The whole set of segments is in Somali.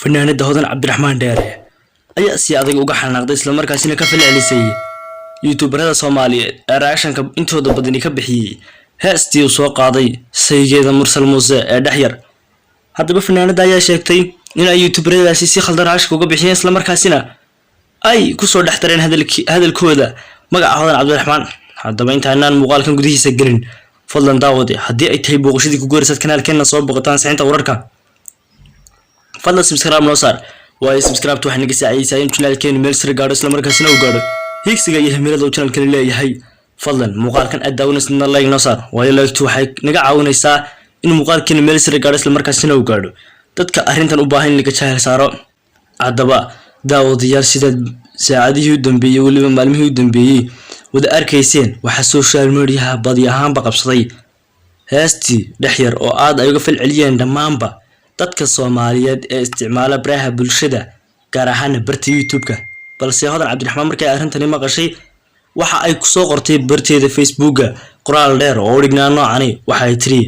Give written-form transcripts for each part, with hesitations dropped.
fanaanada Hodan Abdirahman dheere ayaa si adag uga xanaaqday isla markaasina ka falcelisay YouTuberada Soomaaliyeed ee raashanka intooda badani ka bixiyay heestii uu soo qaaday saygeeda Mursal Muuse ee dhaxyar haddaba fanaanada ayaa sheegtay in ay YouTuberadaasi si khaldan raashka uga bixiyeen isla markaasina ay ku soo dhaxtareen hadalkooda magaca Hodan Abdirahman haddaba intaanaan muuqaalkan gudihiisa galin fadlan daawade haddii ay tahay booqashadii ku guursad kanaalkeena soo boqotaan saxinta wararka fadlan subscribe noo saar waayo subscribe waxay naga saacidaysaa in channelkeenu meel sare gaadho isla markaasina uu gaadho higsiga iyo himilada uu channelkan leeyahay fadlan muuqaalkan aad daawanaysidna like noo saar waayo like waxay naga caawinaysaa in muuqaalkeenu meel sare gaadho isla markaasina uu gaadho dadka arrintan u baahan in laga jahil saaro haddaba daawadayaal sida saacadihii u dambeeyay waliba maalmihii u dambeeyay wada arkayseen waxa social media badi ahaanba qabsaday heestii dhaxyar oo aad ay uga falceliyeen dhamaanba dadka Soomaaliyeed ee isticmaala baraha bulshada gaar ahaan barta YouTube-ka balse Hodan Abdirahman markay arintani maqashay waxa ay ku soo qortay barteeda Facebook-ga qoraal dheer oo dhignaa noocani waxa ay tiri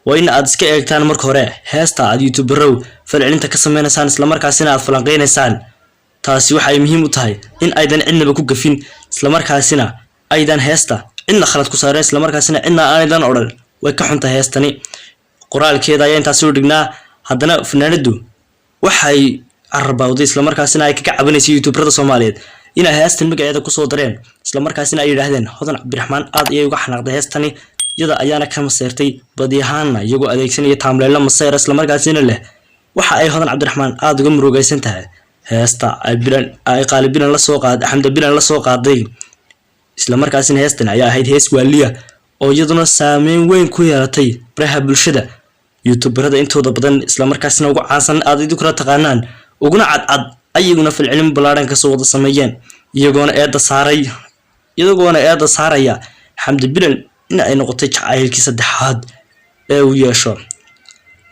waa in aad iska eegtaan marka hore heesta aad YouTuberow falcelinta ka sameeynaysan isla markaasina aad falanqeynaysaan taasi waxa ay muhiim u tahay in aydan cidnaba ku gafin isla markaasina aydan heesta cidna khalad ku saareen isla markaasina cidna aydan oran way ka xunta heestani qoraalkeeda ayaa intaas u dhignaa haddana fanaanadu waxay arbawday isla markaasina ay ka cabanaysaa YouTuberada Soomaaliyeed in ay heestan magaceeda ku soo dareen isla markaasina ay yiraahdeen Hodan Abdirahman aad ayay uga xanaaqday heestani iyada ayaana ka maseertay badiyahaana iyagoo adeegsanaya timeline maseer isla markaasina leh waxa ay Hodan Abdirahman aad uga murugaysan tahay heesta ay Bilan ay qalbinan la soo qaaday Xamdi Bilan la soo qaaday isla markaasina heestan ayaa ahayd hees waaliya oo iyaduna saameyn weyn ku yeelatay baraha bulshada YouTuberada intooda badan isla markaasina ugu caansan aad idin kula taqaanaan uguna cad ayaguna falcelin balaaran ka soo wada sameeyeen iyagoona eeda saaraya Xamdi Bilan in ay noqotay jacaylkii saddexaad ee uu yeesho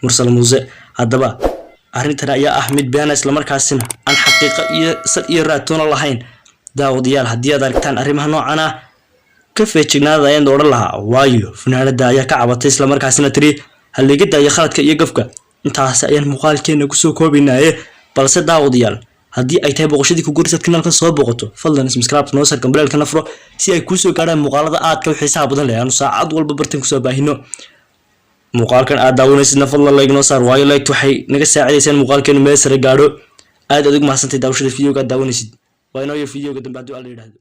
Mursal Muuse haddaba arrintan ayaa ah mid been isla markaasina aan xaqiiqo iyo raatoon lahayn daawadayaal haddii aad aragtaan arrimaha noocan ah ka feejignaada ayaan dooran lahaa waayo fanaanada ayaa ka cabatay isla markaasina tiri haliga iyo khaladka iyo gafka intaas ayaan muuqaalkeena ku soo koobinaaye balse daawadayaal haddii ay tahay booqashadii ku guursad kanaalka soo boqoto fadlan subscribe noo saar gambalka nafro si ay ku soo gaaraan muuqaalada aad ka xiisaha badan leh aanu saacad walba bartan ku soo baahino muuqaalkan aad daawanaysidna fadlan like noo saar waayo like waxay naga saacidaysaa muuqaalkeena meel sare gaadho aad aad ugu mahadsantahay daawashada videoga daawanaysid waa inoo video-ga dambe haddii la yiraahdo